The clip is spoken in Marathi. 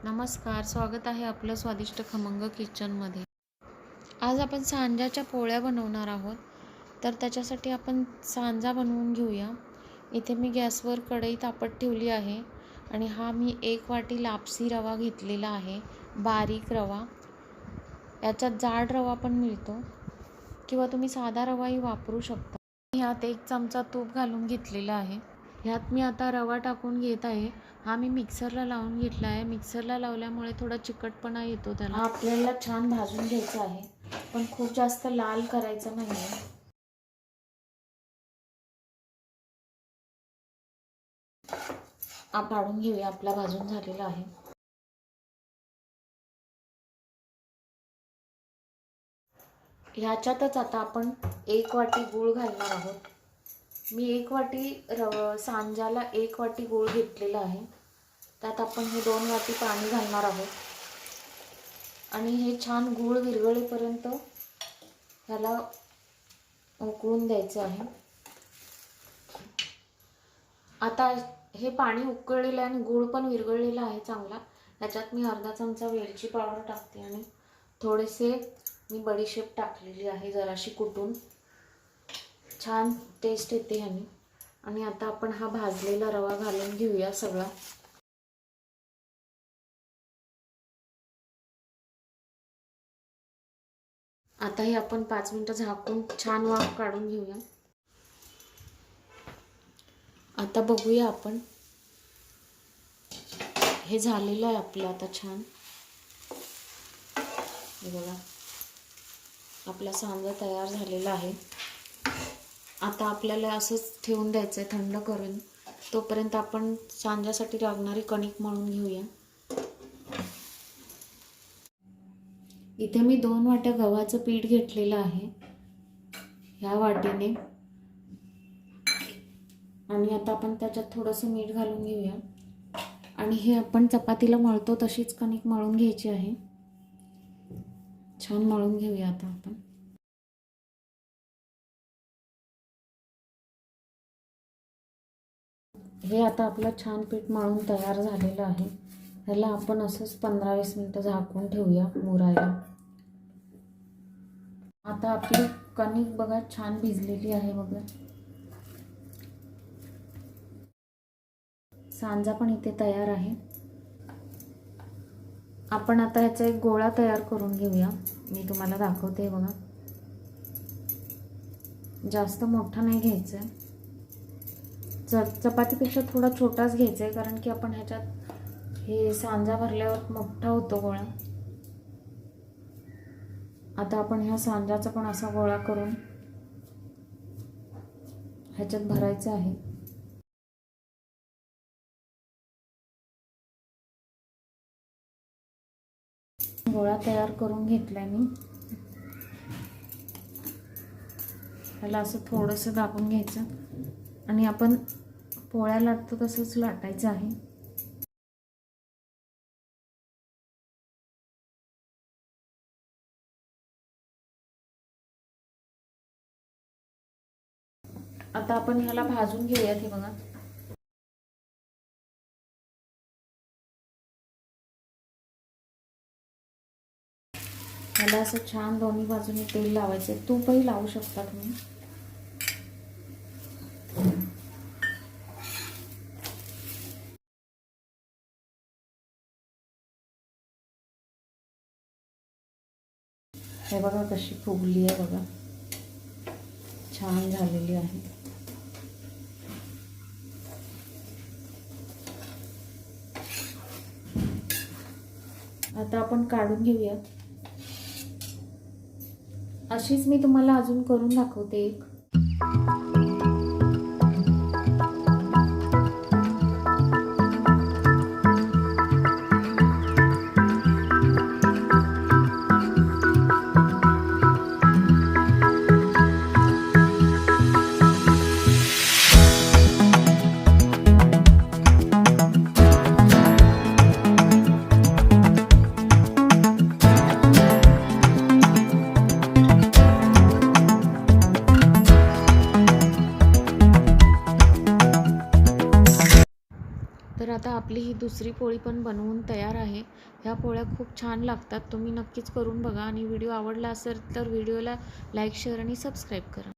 नमस्कार, स्वागत आहे आपलं स्वादिष्ट खमंग किचनमध्ये. आज आपण सांज्याच्या पोळ्या बनवणार आहोत. तर त्याच्यासाठी आपण सांजा बनवून घेऊया. इथे मी गॅसवर कढई तापत ठेवली आहे आणि हा मी 1 वाटी लापसी रवा घेतलेला आहे, बारीक रवा. याच्यात जाड रवा पण मिळतो किंवा तुम्ही साधा रवाही वापरू शकता. ह्यात 1 चमचा तूप घालून घेतलेला आहे. ह्यात मी आता रवा टाकून घेत आहे. हा मी मिक्सरला लावून घेतला आहे. मिक्सरला लावल्यामुळे थोडा चिकटपणा येतो त्याला. आपल्याला छान भाजून घ्यायचा आहे, पण खूप जास्त लाल करायचं नाही आहे. काढून घेऊया, आपला भाजून झालेला आहे. ह्याच्यातच आता आपण 1 वाटी गूळ घालणार आहोत. मी 1 वाटी सांज्याला 1 वाटी गूळ घेतलेला आहे. त्यात आपण हे 2 वाटी पाणी घालणार आहोत आणि हे छान गूळ विरघळेपर्यंत ह्याला उकळून द्यायचं आहे. आता हे पाणी उकळलेलं आहे आणि गूळ पण विरघळलेला आहे चांगला. ह्याच्यात मी अर्धा चमचा वेलची पावडर टाकते आणि थोडेसे मी बडीशेप टाकलेली आहे, जराशी कुटून. छान टेस्ट येते ह्याने. आणि आता आपण हा भाजलेला रवा घालून घेऊया सगळा. आता हे आपण 5 मिनिटं झाकून छान वाफ काढून घेऊया. आता बघूया आपण, हे झालेलं आहे आपलं आता छान. हे बघा, आपला सांजा तयार झालेला आहे. आता आपल्याला असंच ठेवून द्यायचं आहे थंड करून. तोपर्यंत आपण सांज्यासाठी लागणारी कणिक मळून घेऊया. इथे मी 2 वाट्या गव्हाचं पीठ घेतलेलं आहे ह्या वाटीने. आणि आता आपण त्याच्यात थोडंसं मीठ घालून घेऊया आणि हे आपण चपातीला मळतो तशीच कणिक मळून घ्यायची आहे. छान मळून घेऊया आता आपण. हे आता आपलं छान पीठ मळून तयार झालेलं आहे. ह्याला आपण असंच 15-20 मिनिटं झाकून ठेवूया मुरायला. आता आपली कणिक बघा छान भिजलेली आहे बघा. सांजा पण इथे तयार आहे. आपण आता ह्याचा एक गोळा तयार करून घेऊया. मी तुम्हाला दाखवते बघा. जास्त मोठा नाही घ्यायचा आहे, चपातीपेक्षा थोडा छोटाच घ्यायचा आहे, कारण की आपण ह्याच्यात हे सांजा भरल्यावर मोठा होतो गोळा. आता आपण ह्या सांजाचा पण असा गोळा करून ह्याच्यात भरायचा आहे. गोळा तयार करून घेतलाय मी. ह्याला असं थोडंसं दाबून घ्यायचं आणि आपण पोळ्या लाटतो तसंच लाटायचं आहे. आता आपण ह्याला भाजून घेऊयात. हे बघा, ह्याला असं छान दोन्ही बाजूने तेल लावायचं. तूपही लावू शकता तुम्ही. हे बघा कशी फुगली आहे बघा, छान झालेली आहे. आता आपण काढून घेऊया. अशीच मी तुम्हाला अजून करून दाखवते एक. तर आता आपली ही दुसरी पोळी पण बनवून तयार आहे. ह्या पोळ्या खूप छान लागतात. तुम्ही नक्कीच करून बघा आणि व्हिडिओ आवडला असेल तर व्हिडिओला लाईक, शेअर आणि सबस्क्राईब करा.